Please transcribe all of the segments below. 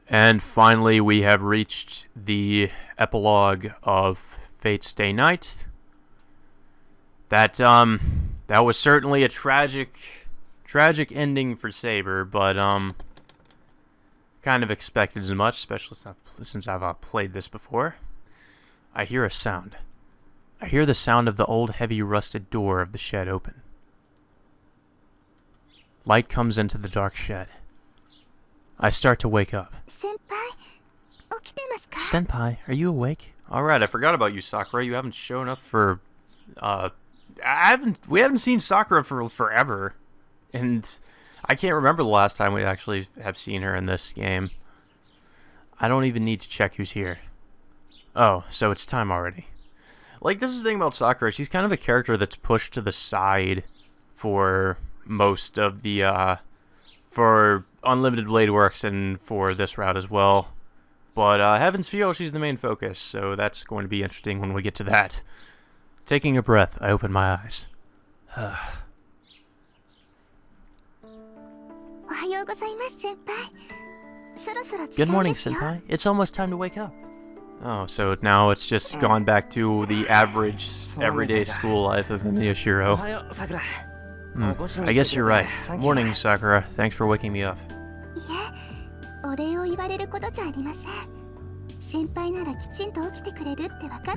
And finally, we have reached the epilogue of Fate's Stay Night. That was certainly a tragic ending for Saber, but kind of expected as much, especially since I've played this before. I hear a sound. I hear the sound of the old, heavy, rusted door of the shed open. Light comes into the dark shed. I start to wake up. Senpai, are you awake? Alright, I forgot about you, Sakura. You haven't shown up for... we haven't seen Sakura for forever. And I can't remember the last time we actually have seen her in this game. I don't even need to check who's here. Oh, so it's time already. Like, this is the thing about Sakura. She's kind of a character that's pushed to the side for most of the, for Unlimited Blade Works and for this route as well. But Heaven's Feel, she's the main focus, so that's going to be interesting when we get to that. Taking a breath, I open my eyes. Good morning, Senpai. It's almost time to wake up. Oh, so now it's just gone back to the average, everyday school life of Miyashiro. I guess you're right. Morning, Sakura. Thanks for waking me up.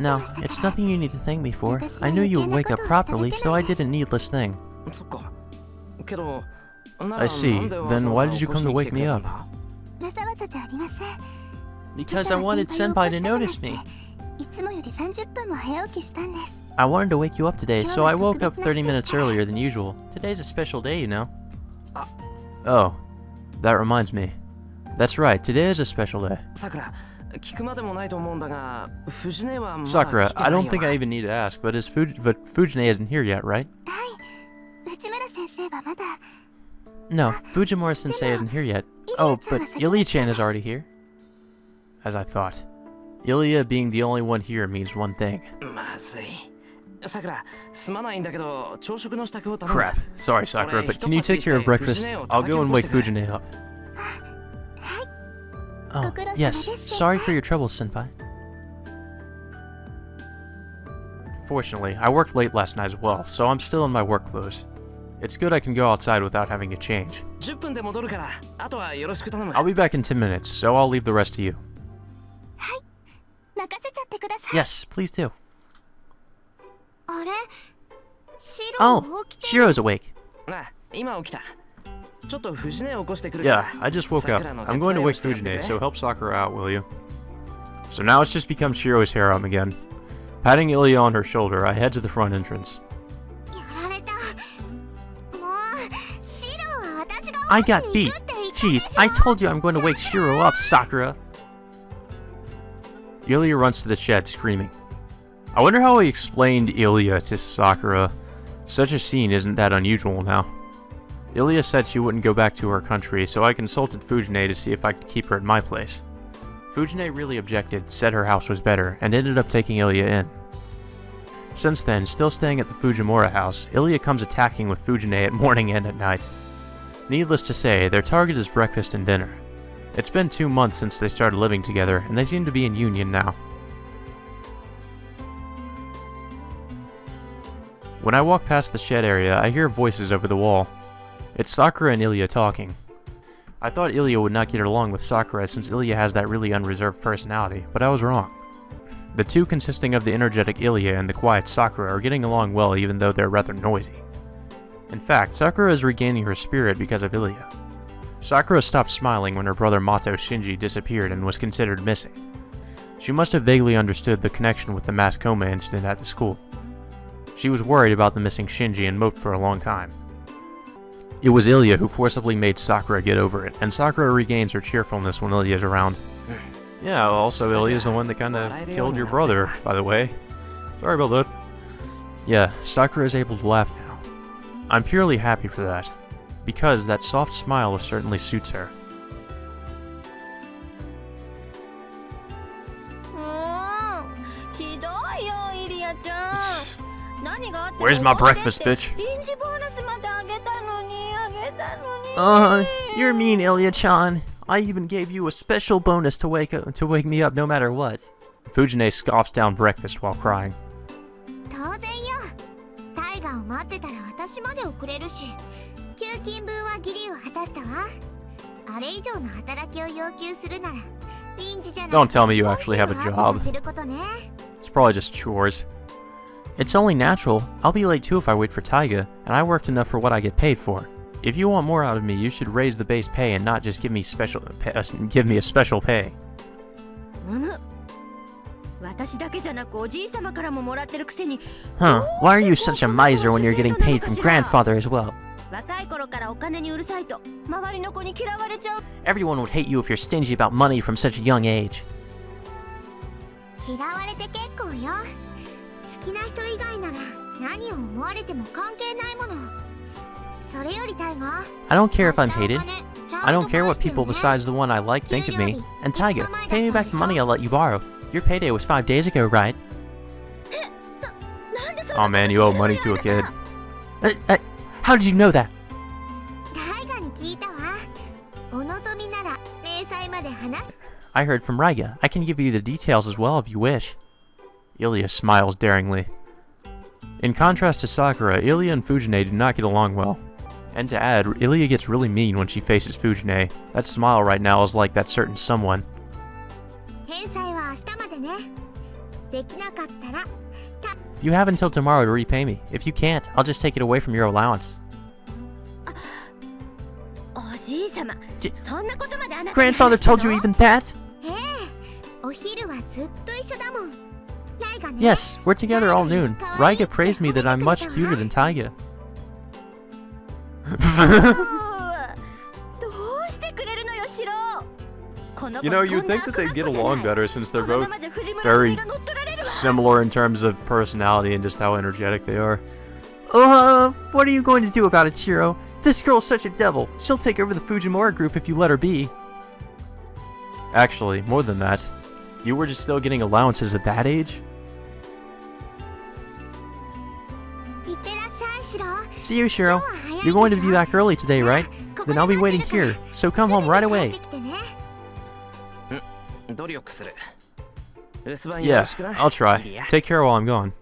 No, it's nothing you need to thank me for. I knew you would wake up properly, so I did a needless thing. I see. Then why did you come to wake me up? Because I wanted Senpai to notice me. I wanted to wake you up today, so I woke up 30 minutes earlier than usual. Today's a special day, you know. Oh, that reminds me. That's right, today is a special day. Sakura, I don't think I even need to ask, but Fujine isn't here yet, right? No, Fujimura-sensei isn't here yet. Oh, but Ilia-chan is already here. As I thought. Ilia being the only one here means one thing. Crap. Sorry, Sakura, but can you take care of breakfast? I'll go and wake Fujine up. Oh, yes. Sorry for your trouble, Senpai. Fortunately, I worked late last night as well, so I'm still in my work clothes. It's good I can go outside without having to change. I'll be back in 10 minutes, so I'll leave the rest to you. Yes, please do. Oh, Shiro's awake. Yeah, I just woke up. I'm going to wake Fujine, so help Sakura out, will you? So now it's just become Shiro's harem again. Patting Ilia on her shoulder, I head to the front entrance. I got beat. Jeez, I told you I'm going to wake Shiro up, Sakura. Ilia runs to the shed, screaming. I wonder how he explained Ilia to Sakura. Such a scene isn't that unusual now. Ilia said she wouldn't go back to her country, so I consulted Fujine to see if I could keep her at my place. Fujine really objected, said her house was better, and ended up taking Ilia in. Since then, still staying at the Fujimura house, Ilia comes attacking with Fujine at morning and at night. Needless to say, their target is breakfast and dinner. It's been 2 months since they started living together, and they seem to be in union now. When I walk past the shed area, I hear voices over the wall. It's Sakura and Ilia talking. I thought Ilia would not get along with Sakura since Ilia has that really unreserved personality, but I was wrong. The two consisting of the energetic Ilia and the quiet Sakura are getting along well even though they're rather noisy. In fact, Sakura is regaining her spirit because of Ilia. Sakura stopped smiling when her brother Mato Shinji disappeared and was considered missing. She must have vaguely understood the connection with the mass coma incident at the school. She was worried about the missing Shinji and moped for a long time. It was Ilia who forcibly made Sakura get over it, and Sakura regains her cheerfulness when Ilia is around. Yeah, also Ilia's the one that kinda killed your brother, by the way. Sorry about that. Yeah, Sakura is able to laugh now. I'm purely happy for that, because that soft smile certainly suits her. Where's my breakfast, bitch? You're mean, Ilia-chan. I even gave you a special bonus to wake me up no matter what. Fujine scoffs down breakfast while crying. Don't tell me you actually have a job. It's probably just chores. It's only natural. I'll be late too if I wait for Taiga, and I worked enough for what I get paid for. If you want more out of me, you should raise the base pay and not just give me a special pay. Huh, why are you such a miser when you're getting paid from grandfather as well? Everyone would hate you if you're stingy about money from such a young age. I don't care if I'm hated. I don't care what people besides the one I like think of me. And Taiga, pay me back the money I let you borrow. Your payday was 5 days ago, right? Oh man, you owe money to a kid. How did you know that? I heard from Raiga. I can give you the details as well if you wish. Ilya smiles daringly. In contrast to Sakura, Ilya and Fujine do not get along well. And to add, Ilya gets really mean when she faces Fujine. That smile right now is like that certain someone. You have until tomorrow to repay me. If you can't, I'll just take it away from your allowance. Grandfather told you even that? Yes, we're together all noon. Raiga praised me that I'm much cuter than Taiga. You know, you'd think that they'd get along better since they're both very similar in terms of personality and just how energetic they are. What are you going to do about it, Shiro? This girl's such a devil. She'll take over the Fujimura group if you let her be. Actually, more than that. You were just still getting allowances at that age? See you, Shiro. You're going to be back early today, right? Then I'll be waiting here, so come home right away. Yeah, I'll try. Take care while I'm gone.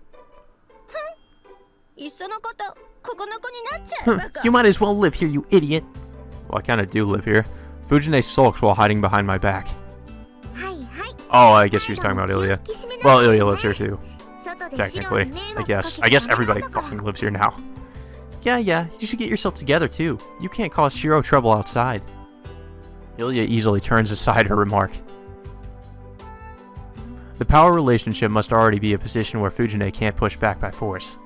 You might as well live here, you idiot. Well, I kinda do live here. Fujine sulks while hiding behind my back. Oh, I guess she was talking about Ilya. Well, Ilya lives here too. Technically, I guess. I guess everybody fucking lives here now. Yeah, you should get yourself together too. You can't cause Shiro trouble outside. Ilya easily turns aside her remark. The power relationship must already be a position where Fujine can't push back by force.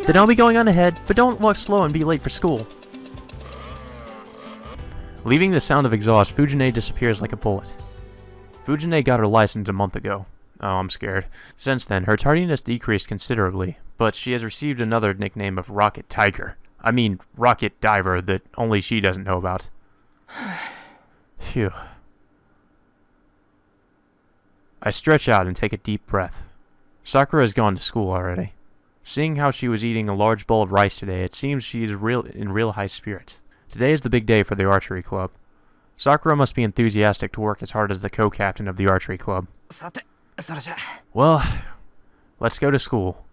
Then I'll be going on ahead, but don't walk slow and be late for school. Leaving the sound of exhaust, Fujine disappears like a bullet. Fujine got her license a month ago. Oh, I'm scared. Since then, her tardiness decreased considerably, but she has received another nickname of Rocket Tiger. I mean, Rocket Diver that only she doesn't know about. Phew. I stretch out and take a deep breath. Sakura has gone to school already. Seeing how she was eating a large bowl of rice today, it seems she is in real high spirits. Today is the big day for the archery club. Sakura must be enthusiastic to work as hard as the co-captain of the archery club. Well, let's go to school.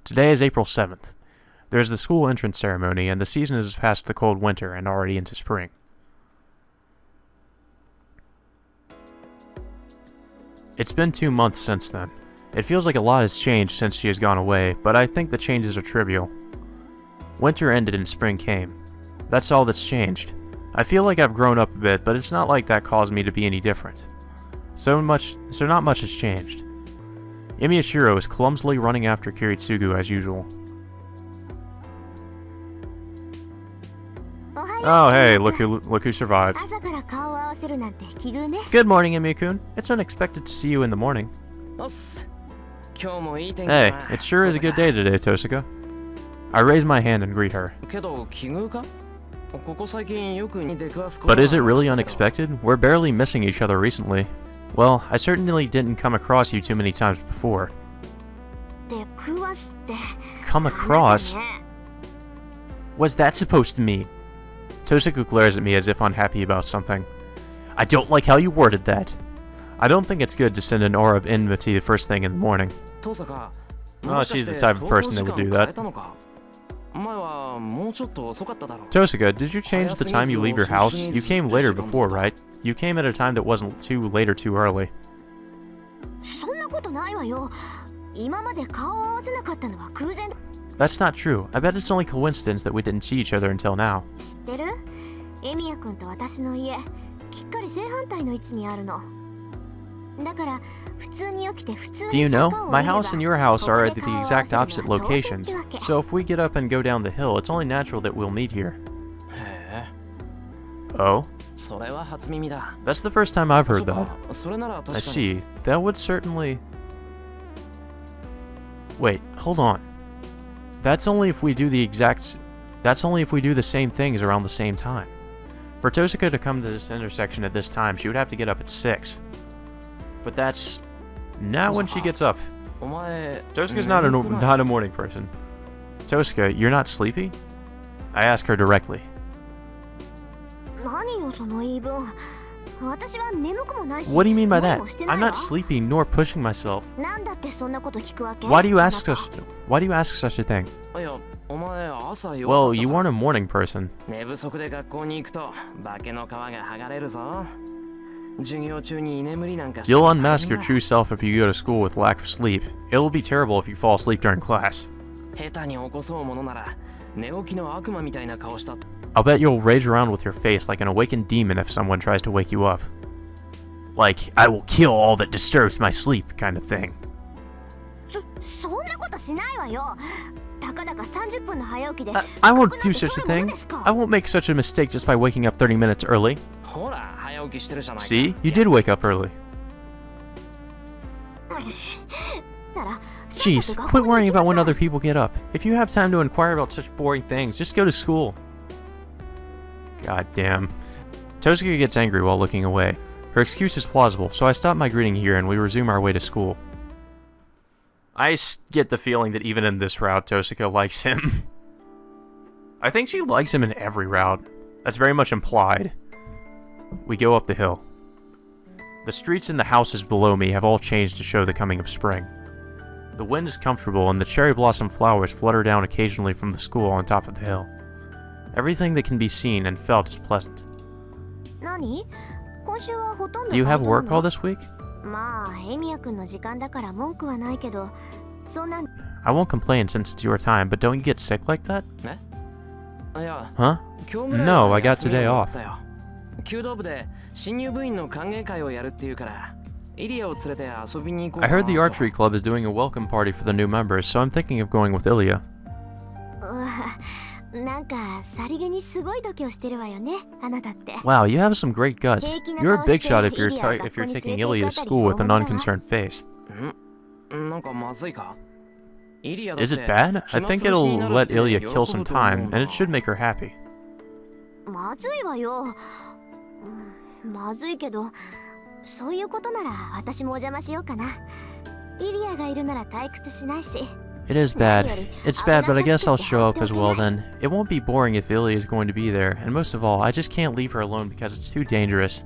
Today is April 7th. There's the school entrance ceremony, and the season is past the cold winter and already into spring. It's been 2 months since then. It feels like a lot has changed since she has gone away, but I think the changes are trivial. Winter ended and spring came. That's all that's changed. I feel like I've grown up a bit, but it's not like that caused me to be any different. So not much has changed. Imiyashiro is clumsily running after Kiritsugu as usual. Oh hey, look who survived. Good morning, Emi-kun. It's unexpected to see you in the morning. Hey, it sure is a good day today, Tosuka. I raise my hand and greet her. But is it really unexpected? We're barely missing each other recently. Well, I certainly didn't come across you too many times before. Come across? What's that supposed to mean? Tosaku glares at me as if unhappy about something. I don't like how you worded that. I don't think it's good to send an aura of enmity the first thing in the morning. Oh, she's the type of person that would do that. Tosaka, did you change the time you leave your house? You came later before, right? You came at a time that wasn't too late or too early. That's not true. I bet it's only coincidence that we didn't see each other until now. Do you know? My house and your house are at the exact opposite locations, so if we get up and go down the hill, it's only natural that we'll meet here. Oh? That's the first time I've heard that. I see. That would certainly... Wait, hold on. That's only if we do the same things around the same time. For Tosaka to come to this intersection at this time, she would have to get up at 6. But that's not when she gets up. Tosaka's not a morning person. Tosaka, you're not sleepy? I ask her directly. What do you mean by that? I'm not sleepy nor pushing myself. Why do you ask such a thing? Well, you aren't a morning person. You'll unmask your true self if you go to school with lack of sleep. It will be terrible if you fall asleep during class. I'll bet you'll rage around with your face like an awakened demon if someone tries to wake you up. Like, I will kill all that disturbs my sleep kind of thing. I won't do such a thing. I won't make such a mistake just by waking up 30 minutes early. See? You did wake up early. Jeez, quit worrying about when other people get up. If you have time to inquire about such boring things, just go to school. God damn. Tosaka gets angry while looking away. Her excuse is plausible, so I stop my greeting here and we resume our way to school. I get the feeling that even in this route, Tosaka likes him. I think she likes him in every route. That's very much implied. We go up the hill. The streets and the houses below me have all changed to show the coming of spring. The wind is comfortable and the cherry blossom flowers flutter down occasionally from the school on top of the hill. Everything that can be seen and felt is pleasant. Do you have work all this week? I won't complain since it's your time, but don't you get sick like that? Huh? No, I got today off. I heard the archery club is doing a welcome party for the new members, so I'm thinking of going with Ilya. Wow, you have some great guts. You're a big shot if you're taking Ilya to school with an unconcerned face. Is it bad? I think it'll let Ilya kill some time, and it should make her happy. It is bad. It's bad, but I guess I'll show up as well then. It won't be boring if Ilya is going to be there, and most of all, I just can't leave her alone because it's too dangerous.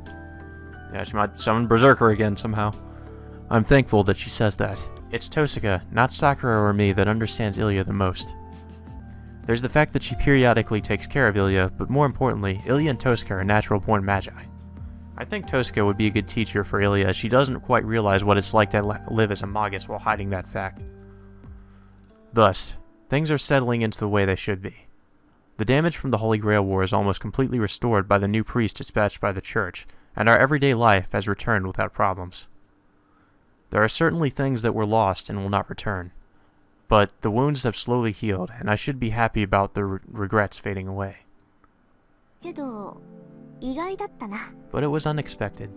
Yeah, she might summon Berserker again somehow. I'm thankful that she says that. It's Tosaka, not Sakura or me, that understands Ilya the most. There's the fact that she periodically takes care of Ilya, but more importantly, Ilya and Tosaka are natural-born magi. I think Tosaka would be a good teacher for Ilya, as she doesn't quite realize what it's like to live as a magus while hiding that fact. Thus, things are settling into the way they should be. The damage from the Holy Grail War is almost completely restored by the new priest dispatched by the church, and our everyday life has returned without problems. There are certainly things that were lost and will not return, but the wounds have slowly healed, and I should be happy about the regrets fading away. But it was unexpected.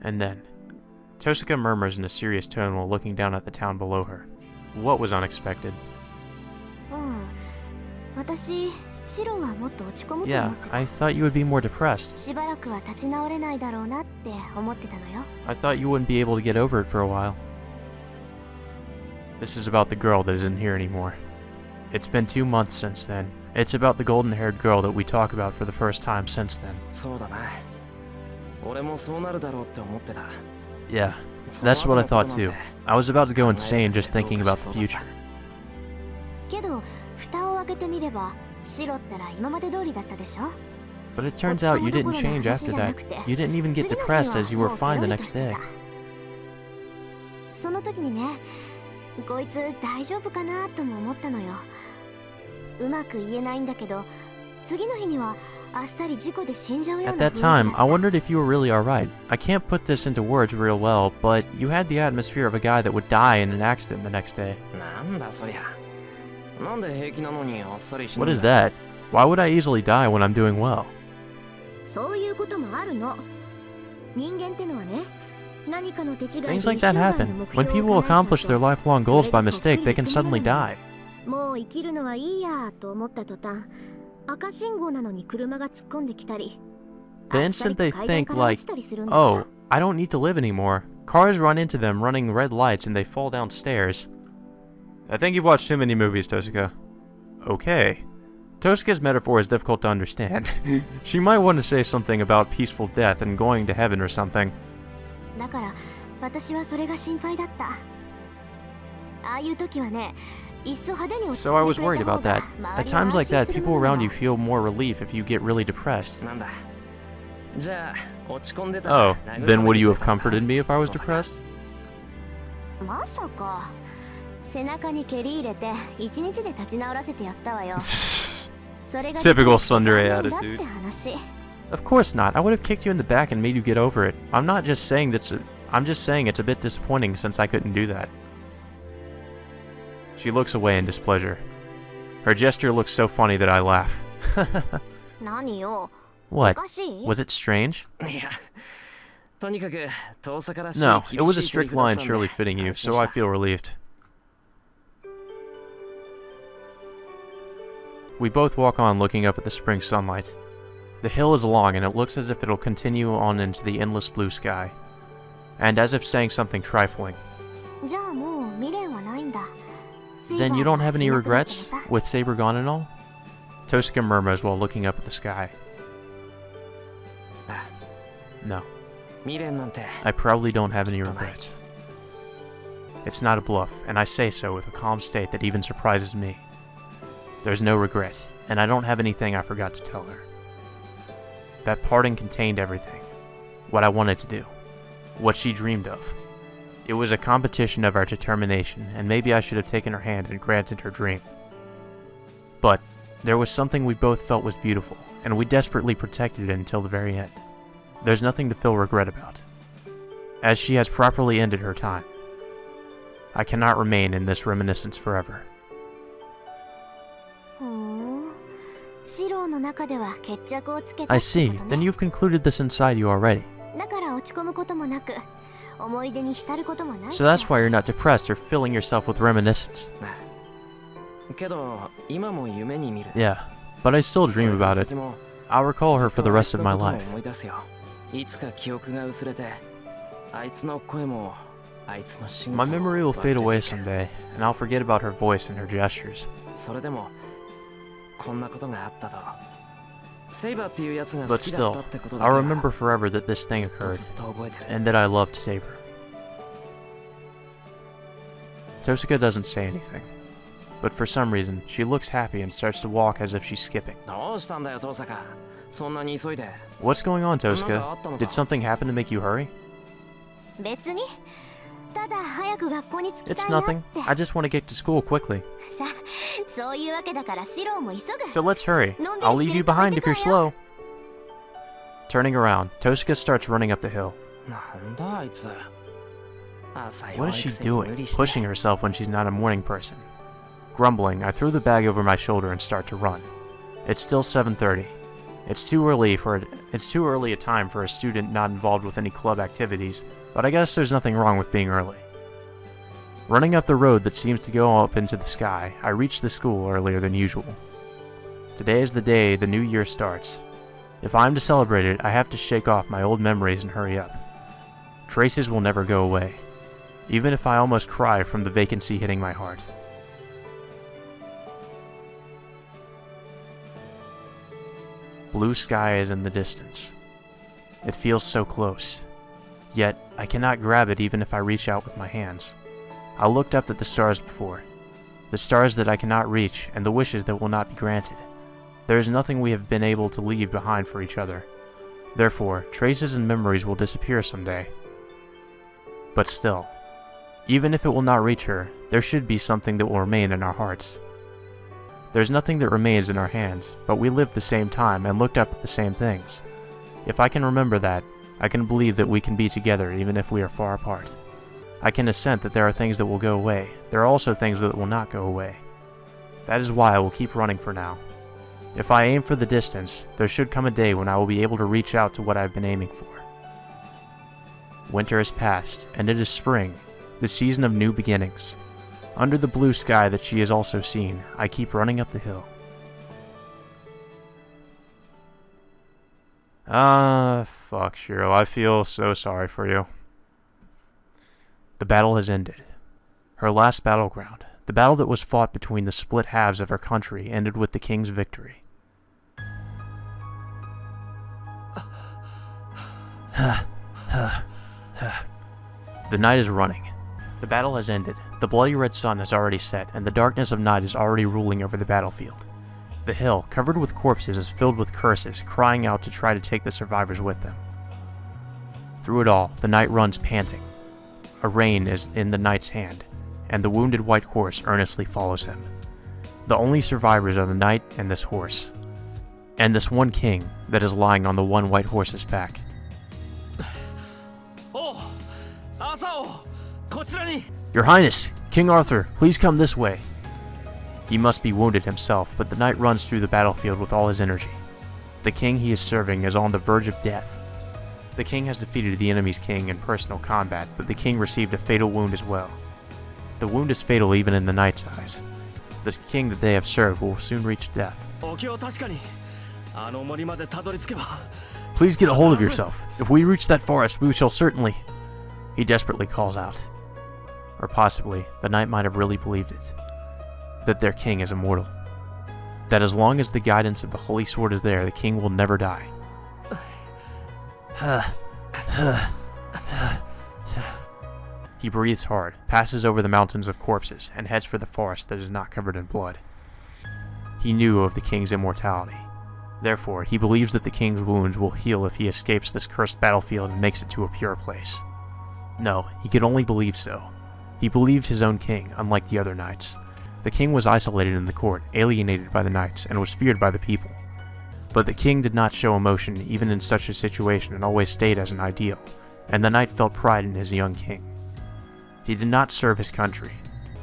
And then, Tosaka murmurs in a serious tone while looking down at the town below her. What was unexpected? Yeah, I thought you would be more depressed. I thought you wouldn't be able to get over it for a while. This is about the girl that isn't here anymore. It's been 2 months since then, It's about the golden-haired girl that we talk about for the first time since then. そうだな。俺もそうなるだろうって思ってた。 Yeah, that's what I thought too. I was about to go insane just thinking about the future. けど蓋を開けてみれば白ったら今まで通りだったでしょ。 But it turns out you didn't change after that. You didn't even get depressed as you were fine the next day. その時にね、こいつ大丈夫かなとも思ったのよ。うまく言えないんだけど、次の日にはあっさり事故で死んじゃうよう At な that time, I wondered if you were really alright. I can't put this into words real well, but you had the atmosphere of a guy that would die in an accident the next day. なんだそりゃ。なんで平気なのにあっさり死ぬん What だ is that? Why would I easily die when I'm doing well? そういうこともあるの。人間ってのはね、何かの手違いで Things like that happen. When people accomplish their lifelong goals by mistake, they can suddenly die. もう生きるのはいいやと思った途端、赤信号なのに車が突っ込んできたり、 The instant they think like, oh, I don't need to live anymore, cars run into them running red lights and they fall downstairs. I think you've watched too many movies, Tosuka. Okay. Tosuka's metaphor is difficult to understand. She might want to say something about peaceful death and going to heaven or something. だから私はそれが心配だった。ああいう時はね、いっそ派手に落ち So I 込ん was でくれ worried た方 about が that. 周 At りは times 安 like 心 that, する people ものな around の you feel more relief if you get really depressed. なんだ。じゃあ落ち込んでたら Oh, then would you have comforted me if I was depressed? まさか背中に蹴り入れて一日で立ち直らせてやったわよ。それが Typical tsundere 残念だ attitude. って話。 Of course not. I would have kicked you in the back and made you get over it. I'm not just saying I'm just saying it's a bit disappointing since I couldn't do that. She looks away in displeasure. Her gesture looks so funny that I laugh. 何よ。お What? かしい？ Was it strange? いや、とにかく遠さからしい No, 厳 it was a しいセリ strict フだっ line たんで surely fitting you, 安心 so し I た feel relieved. We both walk on looking up at the spring sunlight. The hill is long and it looks as if it'll continue on into the endless blue sky. And as if saying something trifling. じゃあもう未練はないんだ。 Then you don't have any いなくなったの regrets? さ。 With Saber gone and all? Tosuka murmurs while looking up at the sky. あ No, 未練なんて I probably don't have any regrets. It's not a bluff, and I say so with a calm state that even surprises me. There's no regret, and I don't have anything I forgot to tell her. That parting contained everything. What I wanted to do. What she dreamed of. It was a competition of our determination, and maybe I should have taken her hand and granted her dream. But there was something we both felt was beautiful, and we desperately protected it until the very end. There's nothing to feel regret about, as she has properly ended her time. I cannot remain in this reminiscence forever. ふーん。シローの中では決着をつけた I って see. こと Then ね。 you've concluded this inside you already. だから落ち込むこともなく、思い出に浸ることもない。 So that's why you're not depressed or filling yourself with reminiscence. けど今も夢に見る Yeah, but I still dream about it. 先も I'll recall her for the rest of my ずっとあ life. いつのことを思い出すよいつか記憶が薄れてあいつの声もあいつの仕草 My も memory will 忘れ fade ていく away someday, and I'll forget about her voice and her gestures. それでもこんなことがあったとセイバーっていうやつが好 But きだった still, ってことだけ I'll は remember forever that this thing ずっと occurred, ずっと覚えてる and that I loved Saber. Tosuka doesn't say anything, but for some reason, she looks happy and starts to walk as if she's skipping. どうしたんだよ遠坂そんなに急いで What's going on, なんか Tosuka? あったのか Did something happen to make you hurry? 別に。ただ早く学校に着き It's たいなっ nothing. て。 I just want to get to school quickly. さ、そういうわけだからシローも急ぐ。 So let's hurry. I'll leave you behind if you're slow. Turning around, Tosuka starts running up the hill. なんだあいつ朝 What 弱 is い she くせに無 doing? 理して Pushing herself when she's not a morning person. Grumbling, I throw the bag over my shoulder and start to run. It's still 7:30. It's too early a time for a student not involved with any club activities, but I guess there's nothing wrong with being early. Running up the road that seems to go up into the sky, I reach the school earlier than usual. Today is the day the new year starts. If I'm to celebrate it, I have to shake off my old memories and hurry up. Traces will never go away, even if I almost cry from the vacancy hitting my heart. Blue sky is in the distance. It feels so close. Yet, I cannot grab it even if I reach out with my hands. I looked up at the stars before. The stars that I cannot reach, and the wishes that will not be granted. There is nothing we have been able to leave behind for each other. Therefore, traces and memories will disappear someday. But still, even if it will not reach her, there should be something that will remain in our hearts. There's nothing that remains in our hands, but we lived the same time and looked up at the same things. If I can remember that, I can believe that we can be together even if we are far apart. I can assent that there are things that will go away. There are also things that will not go away. That is why I will keep running for now. If I aim for the distance, there should come a day when I will be able to reach out to what I have been aiming for. Winter has passed, and it is spring, the season of new beginnings. Under the blue sky that she has also seen, I keep running up the hill. Fuck, Shiro, I feel so sorry for you. The battle has ended. Her last battleground, the battle that was fought between the split halves of her country, ended with the king's victory. The night is running. The battle has ended. The bloody red sun has already set, and the darkness of night is already ruling over the battlefield. The hill, covered with corpses, is filled with curses, crying out to try to take the survivors with them. Through it all, the knight runs panting. A rein is in the knight's hand, and the wounded white horse earnestly follows him. The only survivors are the knight and this horse, and this one king that is lying on the one white horse's back. Your Highness, King Arthur, please come this way. He must be wounded himself, but the knight runs through the battlefield with all his energy. The king he is serving is on the verge of death. The king has defeated the enemy's king in personal combat, but the king received a fatal wound as well. The wound is fatal even in the knight's eyes. The king that they have served will soon reach death. Please get a hold of yourself. If we reach that forest, we shall certainly... He desperately calls out. Or possibly, the knight might have really believed it. That their king is immortal. That as long as the guidance of the holy sword is there, the king will never die. He breathes hard, passes over the mountains of corpses, and heads for the forest that is not covered in blood. He knew of the king's immortality. Therefore, he believes that the king's wounds will heal if he escapes this cursed battlefield and makes it to a pure place. No, he could only believe so. He believed his own king, unlike the other knights. The king was isolated in the court, alienated by the knights, and was feared by the people. But the king did not show emotion even in such a situation and always stayed as an ideal, and the knight felt pride in his young king. He did not serve his country.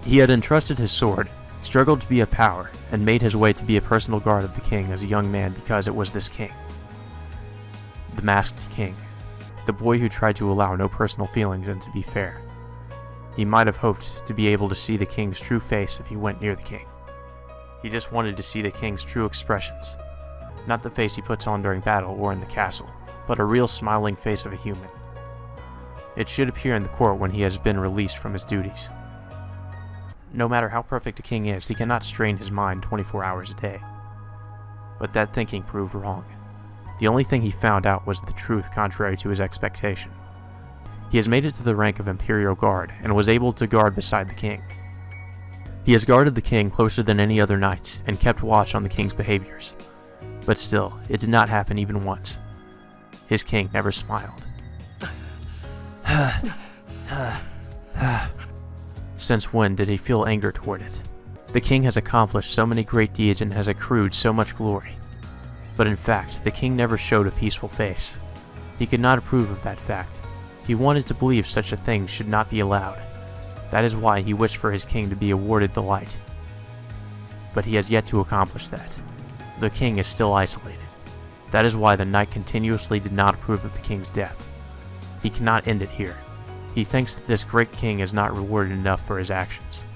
He had entrusted his sword, struggled to be a power, and made his way to be a personal guard of the king as a young man because it was this king. The masked king. The boy who tried to allow no personal feelings and to be fair. He might have hoped to be able to see the king's true face if he went near the king. He just wanted to see the king's true expressions. Not the face he puts on during battle or in the castle, but a real smiling face of a human. It should appear in the court when he has been released from his duties. No matter how perfect a king is, he cannot strain his mind 24 hours a day. But that thinking proved wrong. The only thing he found out was the truth contrary to his expectation. He has made it to the rank of Imperial Guard, and was able to guard beside the king. He has guarded the king closer than any other knights, and kept watch on the king's behaviors. But still, it did not happen even once. His king never smiled. Since when did he feel anger toward it? The king has accomplished so many great deeds and has accrued so much glory. But in fact, the king never showed a peaceful face. He could not approve of that fact. He wanted to believe such a thing should not be allowed. That is why he wished for his king to be awarded the light. But he has yet to accomplish that. The king is still isolated. That is why the knight continuously did not approve of the king's death. He cannot end it here. He thinks that this great king is not rewarded enough for his actions.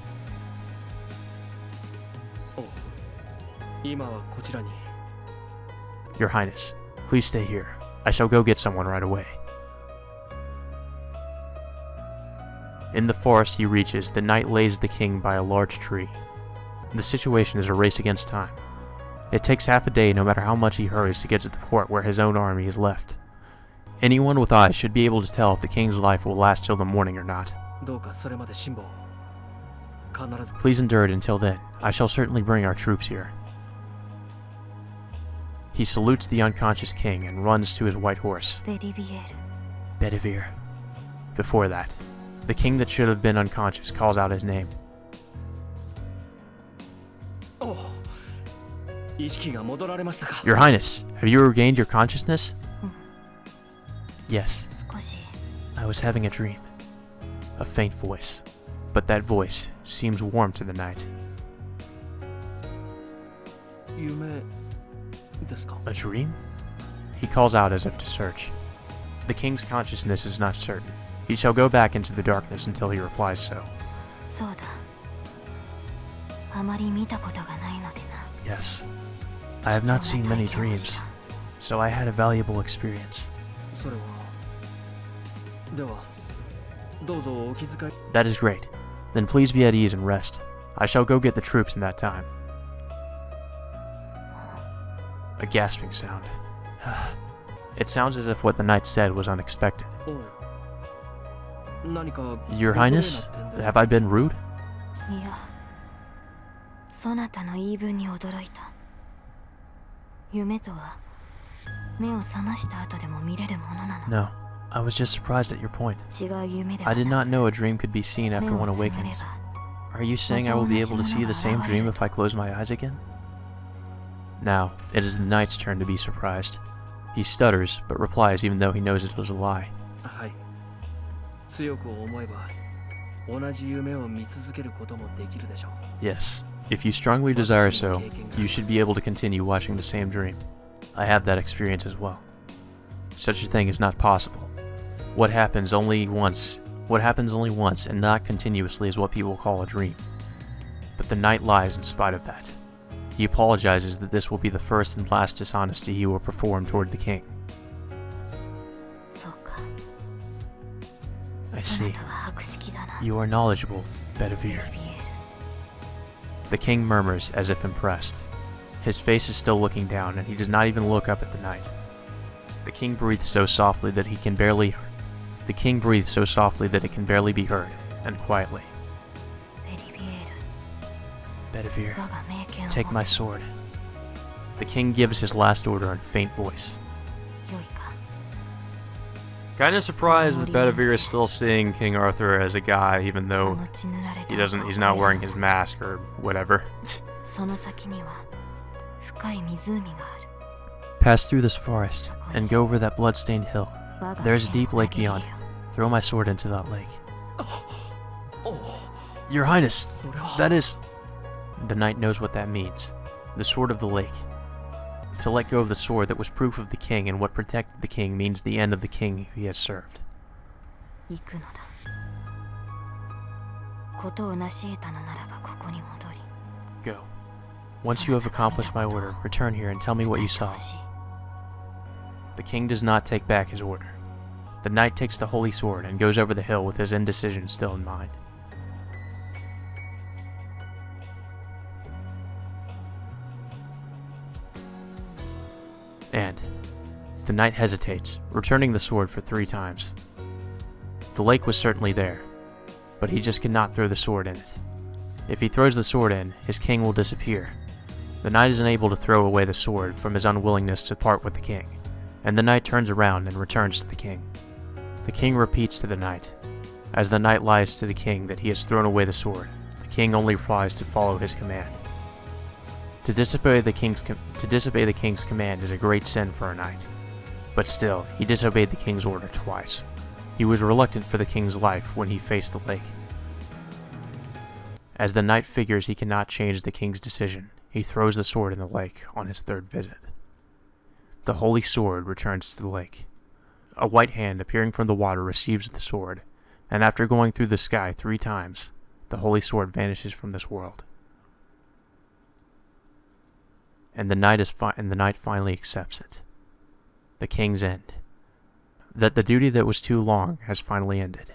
Your Highness, please stay here. I shall go get someone right away. In the forest he reaches, the knight lays the king by a large tree. The situation is a race against time. It takes half a day no matter how much he hurries to get to the port where his own army is left. Anyone with eyes should be able to tell if the king's life will last till the morning or not. Please endure it until then. I shall certainly bring our troops here. He salutes the unconscious king and runs to his white horse. Bedivere. Before that, the king that should have been unconscious calls out his name. Your Highness, have you regained your consciousness? Yes. I was having a dream. A faint voice. But that voice seems warm to the night. A dream? He calls out as if to search. The king's consciousness is not certain. He shall go back into the darkness until he replies so. Yes. I have not seen many dreams, so I had a valuable experience. That is great. Then please be at ease and rest. I shall go get the troops in that time. A gasping sound. It sounds as if what the knight said was unexpected. Your Highness, have I been rude? No, I was just surprised at your point. I did not know a dream could be seen after one awakens. Are you saying I will be able to see the same dream if I close my eyes again? Now, it is the knight's turn to be surprised. He stutters, but replies even though he knows it was a lie. Yes, if you strongly desire so, you should be able to continue watching the same dream. I have that experience as well. Such a thing is not possible. What happens only once and not continuously is what people call a dream. But the knight lies in spite of that. He apologizes that this will be the first and last dishonesty he will perform toward the king. I see. You are knowledgeable, Bedivere. The king murmurs as if impressed. His face is still looking down, and he does not even look up at the knight. The king breathes so softly that it can barely be heard, and quietly. Bedivere, take my sword. The king gives his last order in a faint voice. Kinda surprised that Bedivere is still seeing King Arthur as a guy, even though he's not wearing his mask or whatever. Pass through this forest, and go over that blood-stained hill. There is a deep lake beyond it. Throw my sword into that lake. Your Highness, that is... The knight knows what that means. The sword of the lake. To let go of the sword that was proof of the king and what protected the king means the end of the king he has served. Go. Once you have accomplished my order, return here and tell me what you saw. The king does not take back his order. The knight takes the holy sword and goes over the hill with his indecision still in mind. And the knight hesitates, returning the sword for 3 times. The lake was certainly there, but he just cannot throw the sword in it. If he throws the sword in, his king will disappear. The knight is unable to throw away the sword from his unwillingness to part with the king, and the knight turns around and returns to the king. The king repeats to the knight. As the knight lies to the king that he has thrown away the sword, the king only replies to follow his command. To disobey the king's command is a great sin for a knight. But still, he disobeyed the king's order twice. He was reluctant for the king's life when he faced the lake. As the knight figures he cannot change the king's decision, he throws the sword in the lake on his 3rd visit. The holy sword returns to the lake. A white hand appearing from the water receives the sword, and after going through the sky 3 times, the holy sword vanishes from this world. And the knight finally accepts it. The king's end. That the duty that was too long has finally ended.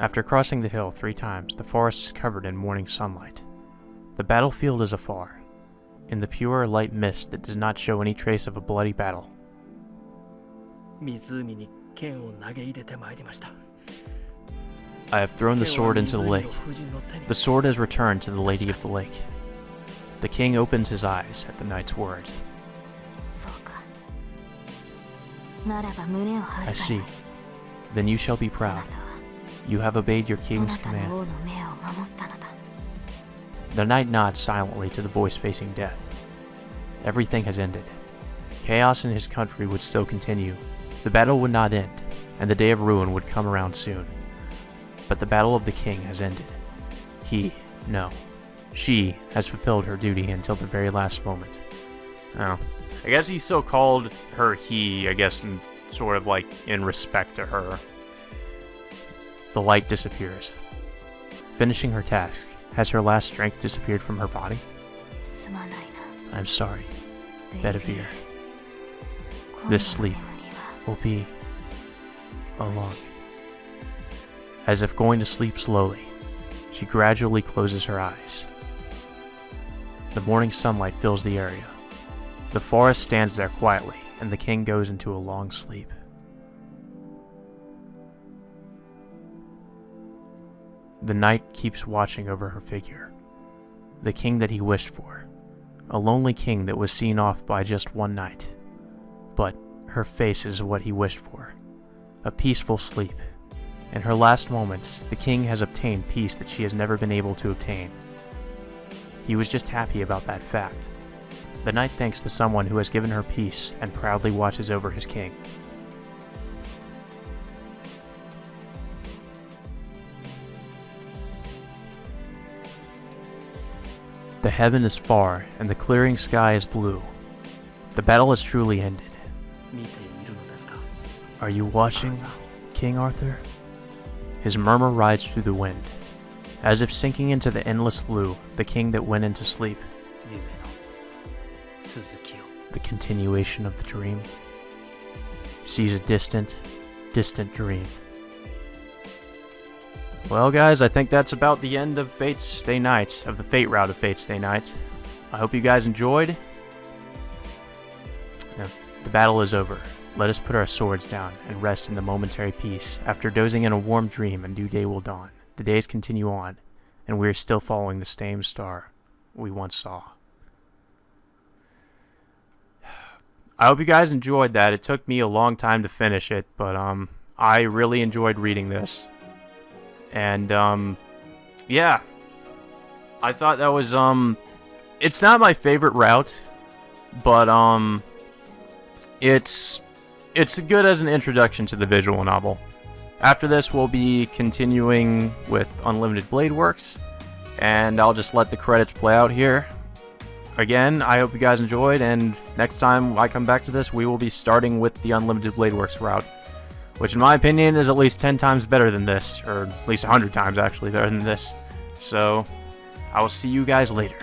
After crossing the hill 3 times, the forest is covered in morning sunlight. The battlefield is afar, in the pure light mist that does not show any trace of a bloody battle. 湖に剣を投げ入れてまいりました。 I have thrown the sword into the lake. 剣は湖の夫人の手に The sword has returned to the Lady of the Lake. The king opens his eyes at the knight's words. そうか。ならば胸を張る I see. Then you shall be proud. You have obeyed your king's command. 王の目を守ったのだ。 The knight nods silently to the voice facing death. Everything has ended. Chaos in his country would still continue. The battle would not end, and the day of ruin would come around soon. But the battle of the king has ended. She has fulfilled her duty until the very last moment. Oh. I guess he still called her he, I guess, in, sort of like in respect to her. The light disappears. Finishing her task, has her last strength disappeared from her body? すまないな。 I'm sorry, ベ Bedivere. 今度の This sleep 眠りは will be 少 along. し As if going to sleep slowly, she gradually closes her eyes. The morning sunlight fills the area. The forest stands there quietly, and the king goes into a long sleep. The knight keeps watching over her figure. The king that he wished for. A lonely king that was seen off by just one night. But her face is what he wished for. A peaceful sleep. In her last moments, the king has obtained peace that she has never been able to obtain. He was just happy about that fact. The knight thanks the someone who has given her peace and proudly watches over his king. The heaven is far, and the clearing sky is blue. The battle has truly ended. 見ているのですか？ Are you watching, さん King Arthur? His murmur rides through the wind. As if sinking into the endless blue, the king that went into sleep, 夢の続きを the continuation of the dream, sees a distant, distant dream. Well, guys, I think that's about the end of Fate's Stay Night, of the Fate route of Fate's Stay Night. I hope you guys enjoyed. Now, the battle is over. Let us put our swords down and rest in the momentary peace. After dozing in a warm dream, a new day will dawn. The days continue on, and we are still following the same star we once saw. I hope you guys enjoyed that. It took me a long time to finish it, but I really enjoyed reading this. And yeah, I thought that was it's not my favorite route, but it's good as an introduction to the visual novel. After this, we'll be continuing with Unlimited Blade Works, and I'll just let the credits play out here. Again, I hope you guys enjoyed, and next time I come back to this, we will be starting with the Unlimited Blade Works route, which in my opinion is at least 10 times better than this, or at least 100 times actually better than this. So, I will see you guys later.